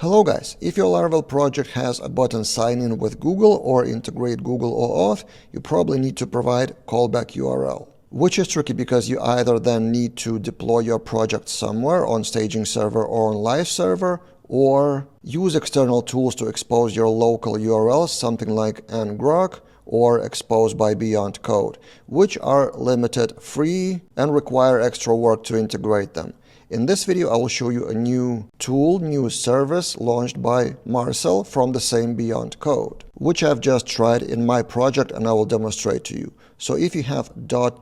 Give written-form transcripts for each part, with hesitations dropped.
Hello guys, if your Laravel project has a button sign in with Google or integrate Google OAuth, you probably need to provide callback URL. Which is tricky because you either then need to deploy your project somewhere on staging server or on live server, or use external tools to expose your local URLs, something like ngrok or expose by Beyond Code, which are limited, free, and require extra work to integrate them. In this video, I will show you a new tool, new service launched by Marcel from the same Beyond Code, which I've just tried in my project and I will demonstrate to you. So if you have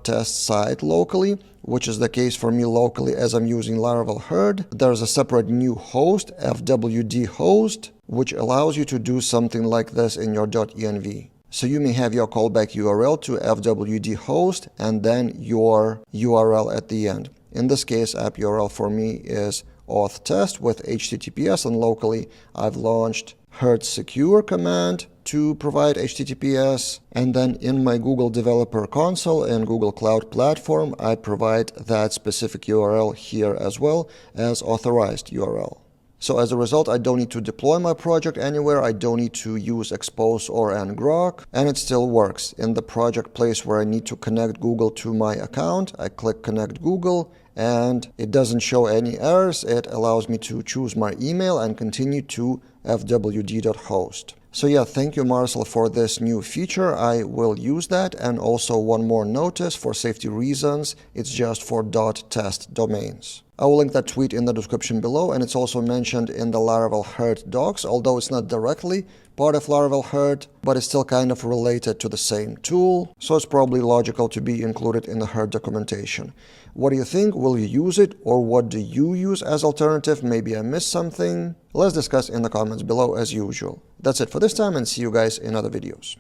.test site locally, which is the case for me locally as I'm using Laravel herd, there's a separate new host, fwd.host, which allows you to do something like this in your .env. So you may have your callback URL to fwd.host and then your URL at the end. In this case, app URL for me is auth test with HTTPS, and locally I've launched herd secure command to provide HTTPS, and then in my Google Developer Console and Google Cloud Platform, I provide that specific URL here as well as authorized URL. So as a result, I don't need to deploy my project anywhere, I don't need to use expose or ngrok, and it still works. In the project place where I need to connect Google to my account, I click connect Google, and it doesn't show any errors. It allows me to choose my email and continue to fwd.host. So yeah, thank you Marcel for this new feature. I will use that. And also one more notice, for safety reasons, it's just for .test domains. I will link that tweet in the description below, and it's also mentioned in the Laravel herd docs, although it's not directly part of Laravel herd, but it's still kind of related to the same tool, so it's probably logical to be included in the herd documentation. What do you think? Will you use it, or what do you use as alternative? Maybe I missed something. Let's discuss in the comments below as usual. That's it for this time, and see you guys in other videos.